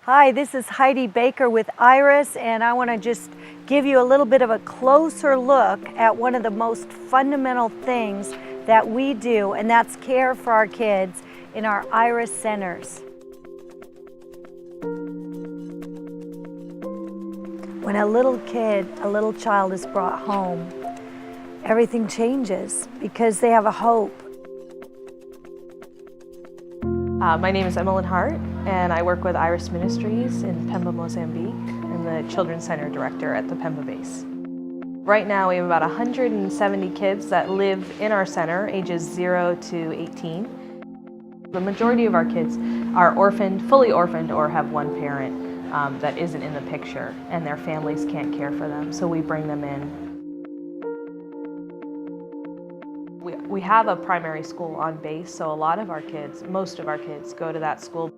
Hi, this is Heidi Baker with Iris, and I want to just give you a little bit of a closer look at one of the most fundamental things that we do, and that's care for our kids in our Iris centers. When a little child is brought home, everything changes because they have a hope. My name is Emmeline Hart, and I work with Iris Ministries in Pemba, Mozambique. I'm the Children's Center Director at the Pemba base. Right now we have about 170 kids that live in our center, ages 0 to 18. The majority of our kids are orphaned, fully orphaned, or have one parent that isn't in the picture, and their families can't care for them, so we bring them in. We have a primary school on base, so a lot of our kids, most of our kids, go to that school.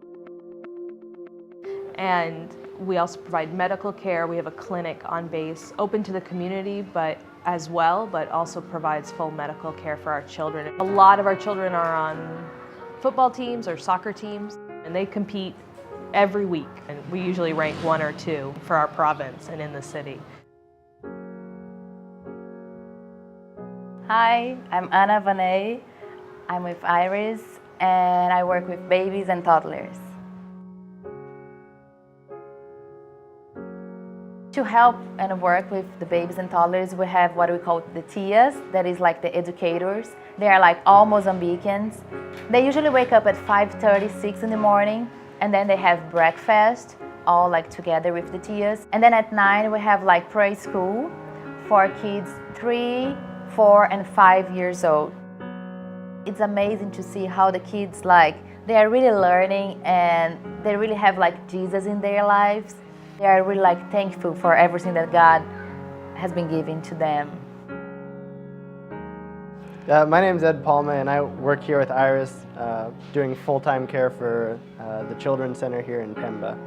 And we also provide medical care. We have a clinic on base, open to the community, but also provides full medical care for our children. A lot of our children are on football teams or soccer teams, and they compete every week. And we usually rank 1 or 2 for our province and in the city. Hi, I'm Anna Vaney. I'm with Iris, and I work with babies and toddlers. To help and work with the babies and toddlers, we have what we call the tias, that is like the educators. They are like all Mozambicans. They usually wake up at 5:30, 6 in the morning, and then they have breakfast, all like together with the tias. And then at 9, we have like preschool for kids 3, 4, and 5 years old. It's amazing to see how the kids they are really learning, and they really have like Jesus in their lives. They are really thankful for everything that God has been giving to them. My name is Ed Palma, and I work here with Iris doing full-time care for the Children's Center here in Pemba.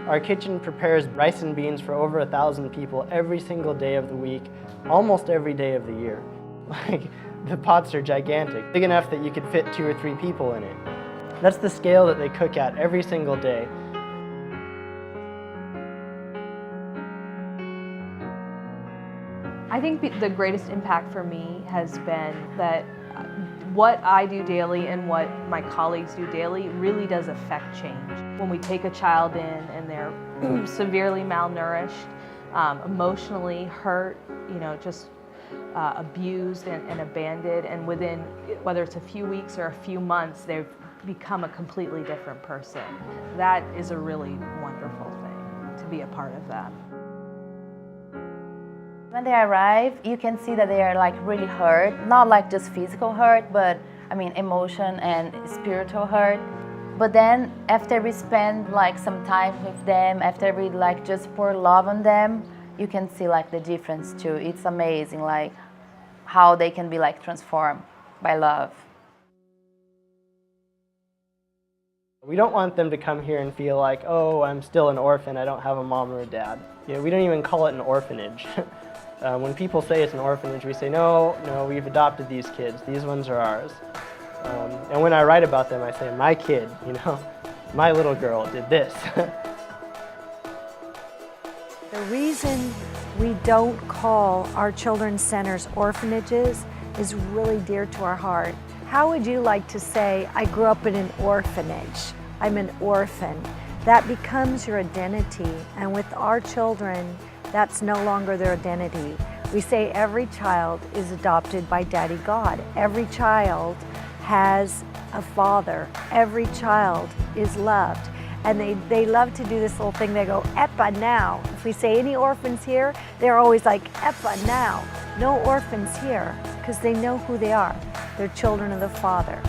Our kitchen prepares rice and beans for over 1,000 people every single day of the week, almost every day of the year. The pots are gigantic, big enough that you could fit 2 or 3 people in it. That's the scale that they cook at every single day. I think the greatest impact for me has been that what I do daily and what my colleagues do daily really does affect change. When we take a child in and they're severely malnourished, emotionally hurt, just abused and abandoned, and within, whether it's a few weeks or a few months, they've become a completely different person. That is a really wonderful thing, to be a part of that. When they arrive, you can see that they are really hurt, not just physical hurt, but emotion and spiritual hurt. But then after we spend some time with them, after we just pour love on them, you can see the difference too. It's amazing how they can be transformed by love. We don't want them to come here and feel oh, I'm still an orphan, I don't have a mom or a dad. We don't even call it an orphanage. When people say it's an orphanage, we say, no, we've adopted these kids. These ones are ours. And when I write about them, I say, my kid, my little girl did this. The reason we don't call our children's centers orphanages is really dear to our heart. How would you like to say, I grew up in an orphanage, I'm an orphan? That becomes your identity, and with our children, that's no longer their identity. We say every child is adopted by Daddy God. Every child has a father. Every child is loved. And they love to do this little thing. They go, Epa now. If we say any orphans here, they're always like, Epa now. No orphans here, because they know who they are. They're children of the Father.